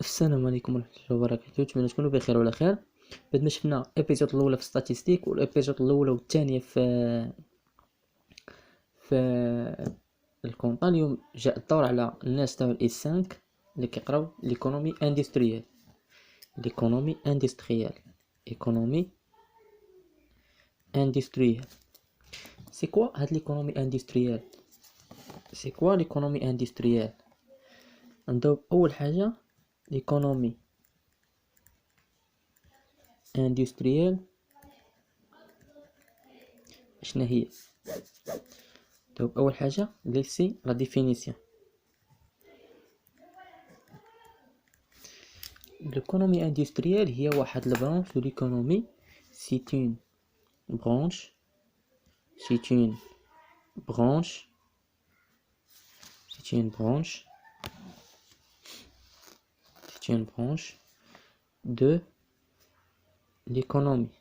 السلام عليكم ورحمة الله وبركاته، نتمنى تكونوا بخير وعلى خير. بعد ما شفنا الابيزود الاولى في ستاتيستيك والابيزود الاولى والثانيه في الكونطا، اليوم جاء الدور على الناس تاع الاس 5 اللي كيقراو ليكونومي اندستريال. ايكونومي اندستريال سي كوا هاد ليكونومي اندستريال؟ سي كوا ليكونومي اندستريال؟ ندوب اول حاجه ليكونومي اندستريال شنو هي. اول حاجه ليسي لا ديفينيسيون. l'économie industrielle هي واحد البرانش de l'économie. c'est une branche c'est une branche c'est une branche c'est une branche de l'économie.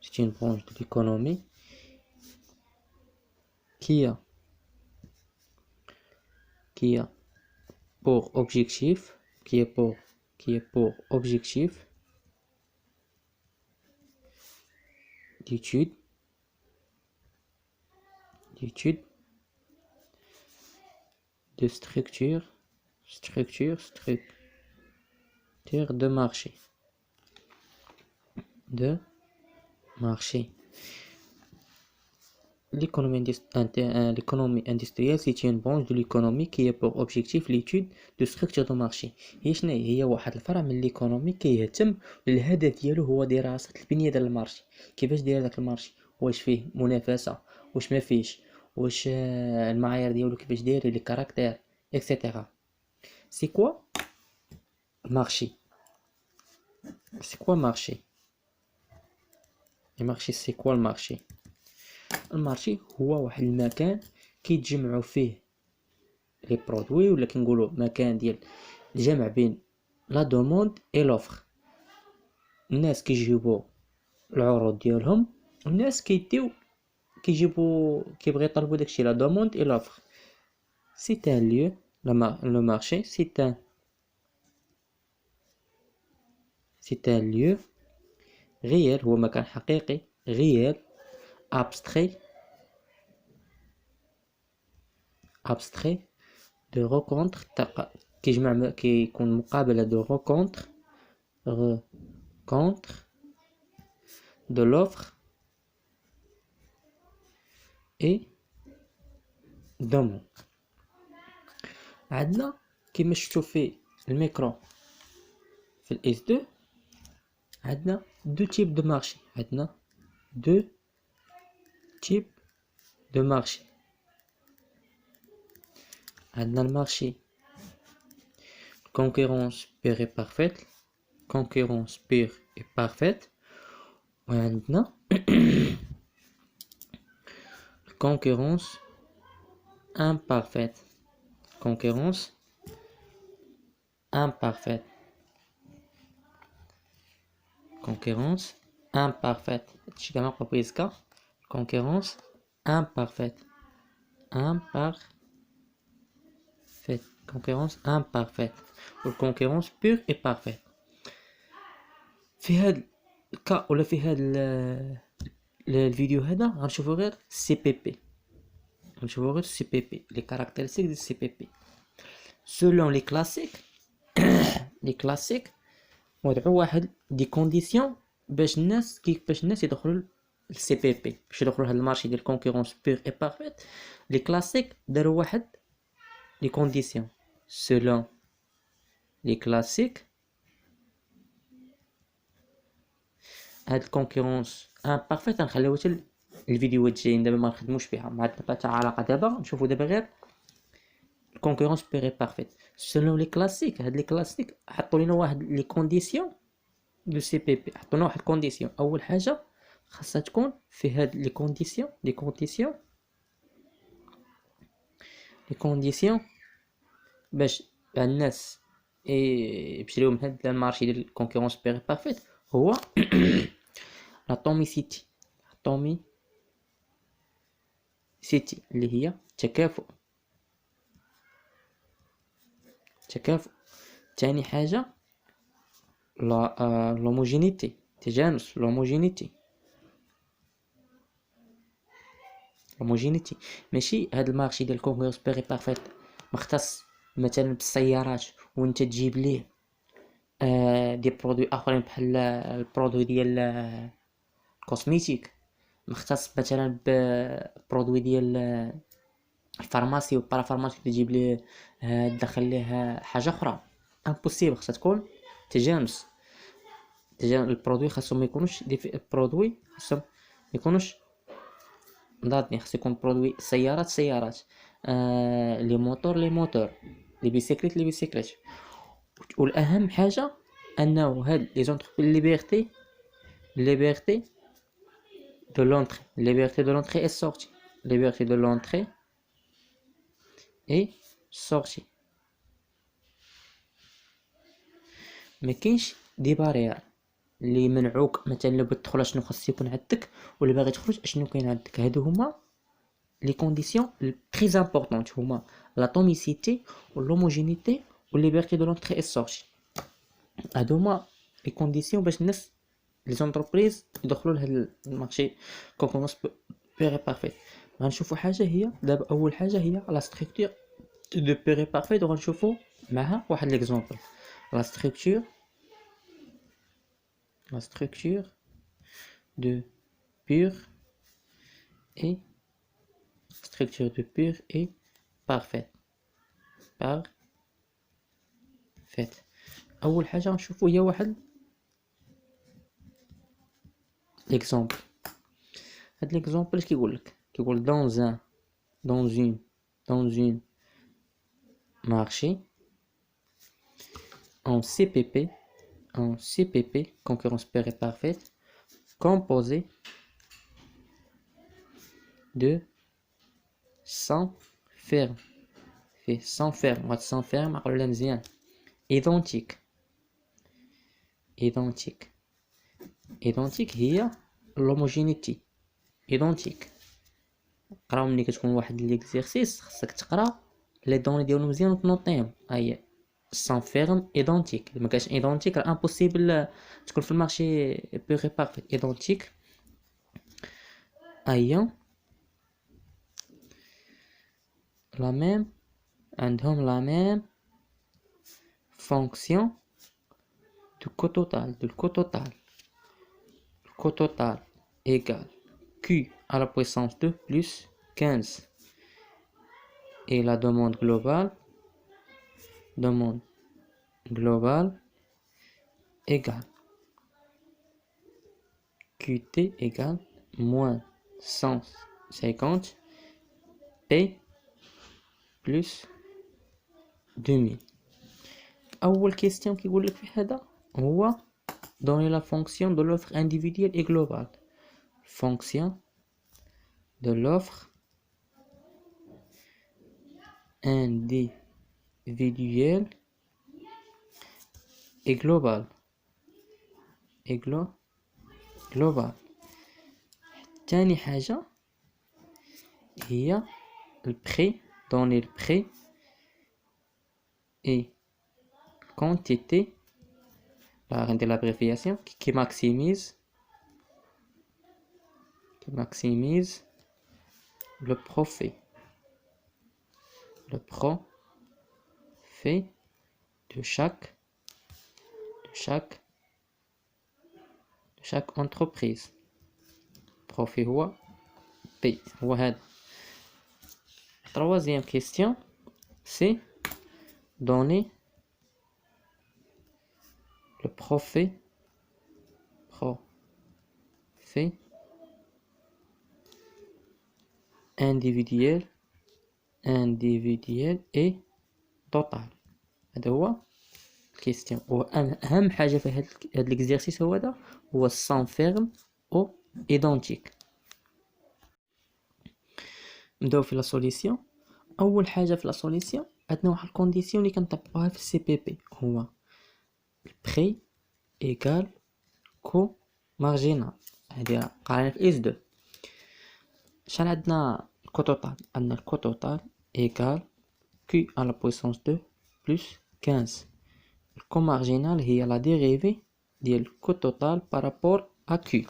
C'est une branche de l'économie qui a pour objectif d'étude de structure de marché l'économie industrielle c'est une branche de l'économie qui a pour objectif l'étude de structure de marché. هي واحد الفرع من الايكونومي كيهتم الهدف ديالو هو دراسة البنية ديال المارشي، كيفاش داير داك المارشي، واش فيه منافسة، واش ما فيش، واش المعايير ديالو كيفاش داير، لي كاركتير اكسيتيرا. سي كوا مارشي؟ سي كوا مارشي؟ المارشي سي كوا المارشي؟ المارشي هو واحد المكان كيتجمعوا فيه لي برودوي، ولا كنقولوا مكان ديال الجمع بين لا دوموند اي لوفر. الناس كيجيبوا العروض ديالهم، والناس كيجيبوا كيبغي يطلبوا داكشي لا دوموند اي لوفر. سي ان ليو لو مارشي سي ان ليو غير، هو مكان حقيقي غير abstrait de rencontre كيجمع كيكون مقابلة de rencontre de l'offre et demande. عندنا كيما شفتوا في الميكرو في الاس 2 عندنا دو تيب دو مارشي، عندنا دو تيب دو مارشي. عندنا المارشي concurrence pure et parfaite وعندنا concurrence imparfaite. هادشي كاع نقرا بيزكا. concurrence imparfaite. concurrence imparfaite والconcurrence pure et parfaite. في هاد الكا ولا في هاد الفيديو هذا غنشوفوا غير سي بي بي، لي كاركتيرستيك ديال سي بي بي سولون لي كلاسيك وضعوا واحد دي كونديسيون باش الناس يدخلوا السي بي بي، باش يدخلوا هاد المارشي ديال كونكورونس بير اي بارفيت. لي كلاسيك داروا واحد لي كونديسيون سولون لي كلاسيك. هاد الكونكورونس امبارفيت غنخليوها حتى الفيديوهات الجايين، دابا ما نخدموش فيها، ما عندنا حتى علاقه. دابا نشوفوا دابا غير الكونكورونس بير اي بارفيت سولون لي كلاسيك. هاد لي كلاسيك حطوا لينا واحد لي كونديسيون دو سي بي بي، حطوا لنا واحد الكونديسيون. اول حاجه خاصها تكون في هاد لي كونديسيون باش الناس يمشيو لهم هاد المارشي ديال الكونكورونس بير بارفيت. هو اتوميسيتي اللي هي تكافؤ تكافؤ. تاني حاجة لوموجينيتي، تجانس، لوموجينيتي. ماشي هاد المارشي ديال كونكورونس بيري بارفيت مختص مثلا بالسيارات وانت تجيب ليه دي برودوي اخرين بحال البرودوي ديال الكوسميتيك، مختص مثلا ببرودوي ديال الفارماسي والبارافارماسي تجيب ليه تدخل ليه حاجه اخرى امبوسيبل. خاصها تكون تجانس. البرودوي خاصهم ما يكونوش البرودوي خاصهم ما يكونوش ضادني، خاص يكون برودوي سيارات لي موتور لي بيسيكليت. والاهم حاجه انه هاد لي زونتربريز ليبرتي دو لونطري اي سورتي، ليبرتي دو لونطري اي سورتي. ما كاينش دي بارير اللي منعوك مثلا لو بغيت تدخل شنو خاص يكون عندك، ولا باغي تخرج شنو كاين عندك. هادو هما لي كونديسيون تري امبورطونط، هما لاتوميسيتي والهوموجينيتي والليبرتي دو لونطري اي سورتي. هادو هما لي كونديسيون باش الناس لي زونتربريز يدخلوا لهاد المارشي كونكورونس بيري بارفيت. غنشوفوا حاجه هي دابا اول حاجه هي لا ستركتور دو بيري بارفيت، وغنشوفوا معها واحد ليكزامبل. لا ستركتور de pure et parfaite. اول حاجه نشوفوا هي واحد ليكزامبل. هاد ليكزامبل اش كيقول لك؟ كيقول dans une marché en CPP concurrence pure et parfaite composé de 100 fermes. في 100 fermes، وهاد 100 fermes عقلوا مزيان. identique هي l'homogénéité. identique قراو ملي كتكون واحد ليكزيرسيس خاصك تقرا لي دوني ديالو مزيان وتنوطيهم. هي 100 fermes identique، ما كاينش identique راه امبوسيبل تكون في المارشي بيغي بارفيت. identique هي لا ميم، عندهم لا ميم fonction du coût total. Le coût total égale Q à la puissance 2 plus 15. Et la demande globale égale QT égale moins 150 P plus 2000. أول question كيقول لك في هذا هو donner la fonction de l'offre individuelle et globale. Fonction de l'offre individuelle et globale. تاني حاجة هي البري، donner le prix et quantité. غندير l'abréviation qui maximise le profit de chaque entreprise. profit هو P هو هذا. Troisième question, c'est donner le profit individuel et total. هذا هو الكيستيون. واهم حاجه في هذا الاكزرسيس هو هذا، هو 100 fermes او identique. نبداو في لا سوليسيون. اول حاجه في لا سوليسيون عندنا واحد الكونديسيون اللي كنطبقوها في السي بي بي، هو البري ايكال كو مارجينال. هادي قرانا في اس 2. شحال عندنا الكو توتال؟ عندنا الكو توتال ايكال كي على بويسونس 2 بلس 15. Le co marginal هي la dérivée ديال co total par rapport à Q.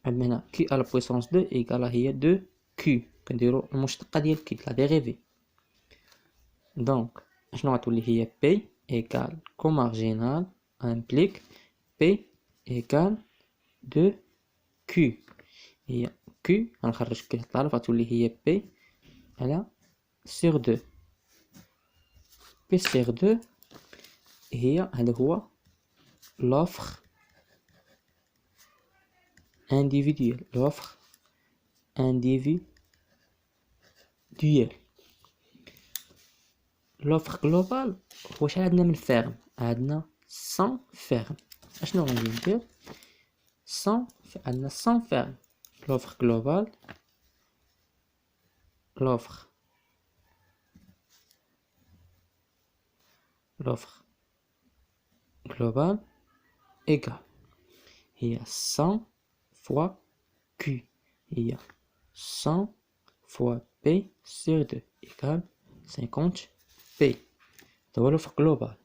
عندنا Q à la puissance 2 égale هي 2Q. كنديرو المشتقة ديال Q la dérivée. Donc شنو غتولي هي P égale co marginal implique P égale 2Q. هي Q غنخرج Q طالب غتولي هي P على sur 2. P sur 2 هذا هو l'offre individuelle. l'offre globale هو شحال عندنا من فيرم؟ عندنا 100 فيرم. اشنو غادي ندير 100 عندنا 100 فيرم. l'offre globale égale هي 100 fois Q هي 100 fois P sur 2 égale 50 P. هذا هو l'offre globale.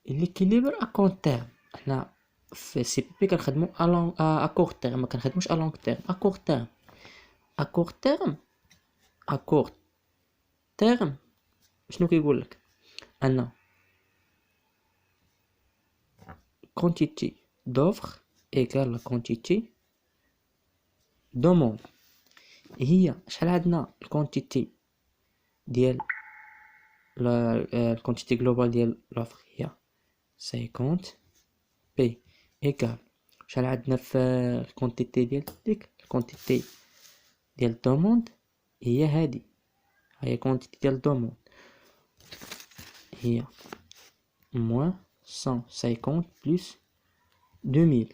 l'équilibre à court terme حنا في سي بي بي كنخدمو à court terme ما كنخدموش à long terme. à court terme شنو كيقول لك ان quantité d'offre égale la quantité demande. هي شحال عندنا الكونتيتي ديال الكونتيتي جلوبال ديال لوفر هي 50 بي ايكال شحال عندنا في الكونتيتي ديال ديك الكونتيتي ديال الدوموند هي هادي هي كونتيتي ديال الدوموند هي موان 150 بلس 2000.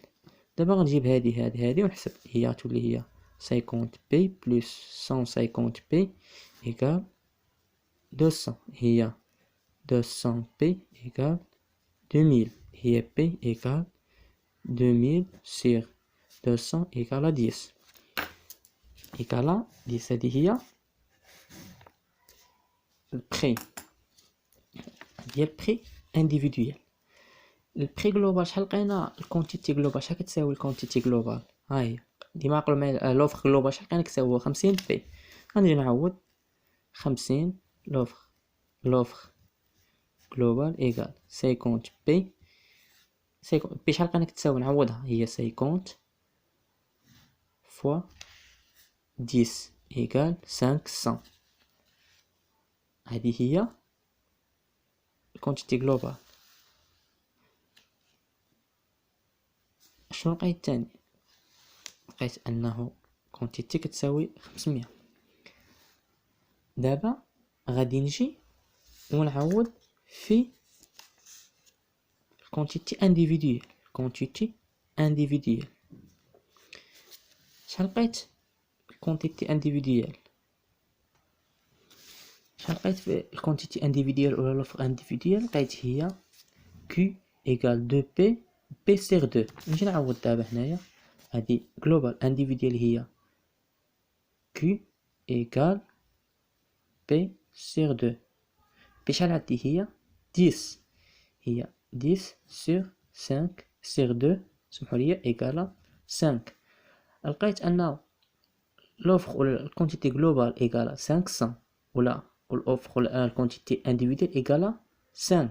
دابا غنجيب هادي ونحسب هي غتولي هي 50 بي بلس 150 بي ايكال 200 هي 200 بي ايكال 2000 هي بي ايكال 2000 sur 200 ايكال 10 ايكال 10. هادي هي البري ديال البري انديفيدويال. البري جلوبال شحال لقينا الكونتيتي جلوبال شحال كتساوي الكونتيتي جلوبال ها هي ديما عقلوا معايا لوفر جلوبال شحال لقينا كتساوي 50 بي. غنجي نعوض 50 لوفر جلوبال ايكال 50 بي. 50 بي شحال لقينا كتساوي نعوضها هي 50 فوا 10 ايكال 500. هذه هي الكونتيتي جلوبال. شنو لقيت تاني؟ لقيت انه كونتيتي كتساوي 500. دابا غادي نجي ونعوض في الكونتيتي انديفيدويال. شحال لقيت الكونتيتي انديفيدويال؟ شحال لقيت في الكونتيتي انديفيدويال ولا لوفر انديفيدويال؟ لقيت هي Q ايكال 2 بي سير 2. نجي نعوض دابا هنايا هادي جلوبال انديفيدويال هي Q ايكال بي سير 2. بي شحال عندي هي 10 هي 10 sur 5 sur 2 سمحوا لي ايكال 5. لقيت ان لوفر ولا الكونتيتي جلوبال ايكال 500 ولا الاوفر ولا الكونتيتي انديفيدويال ايكال 5.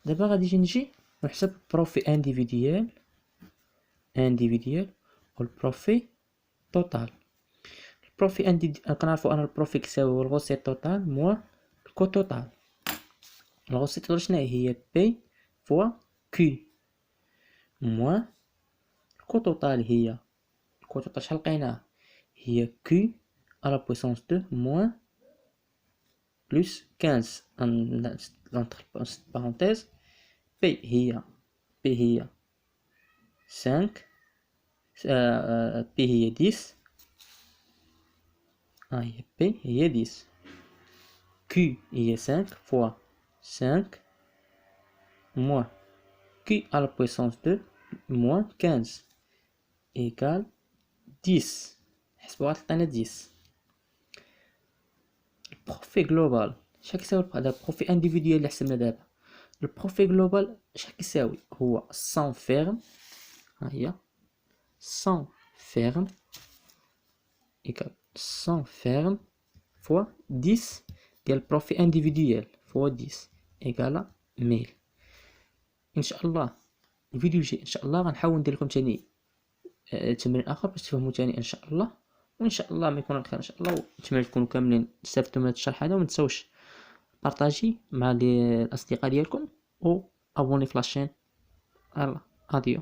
دابا غادي نجي نحسب بروفي انديفيدويال والبروفي توتال. البروفي كنعرفوا ان البروفي كيساوي الغوسيت توتال موا الكو توتال. الغوسيت توتال شنو هي بي فوا كي موا الكو توتال هي الكو توتال شحال لقيناه هي كي على بويسونس 2 موان بلس 15 entre parenthèses بي هي 5 بي هي 10 هي بي هي 10 كي هي 5 فوا 5 moins Q à la puissance 2 moins 15 égale 10. حسبوها عطينا 10. البروفي جلوبال شحال كيساوي هذا البروفي انديفيديوال اللي حسبنا دابا؟ البروفي جلوبال شحال كيساوي؟ هو 100 فيرم، ها هي 100 فيرم ايكال 100 فيرم فوا 10 ديال البروفي انديفيديوال فوا 10 ايكالا 1000. ان شاء الله الفيديو الجاي ان شاء الله غنحاول ندير لكم ثاني تمرين اخر باش تفهموا ثاني ان شاء الله، وان شاء الله ما يكون الخير ان شاء الله، ونتمنى تكونوا كاملين استفدتوا من هذا الشرح هذا. وما تنساوش بارطاجي مع الاصدقاء ديالكم و ابوني في لاشين. يلا اديو.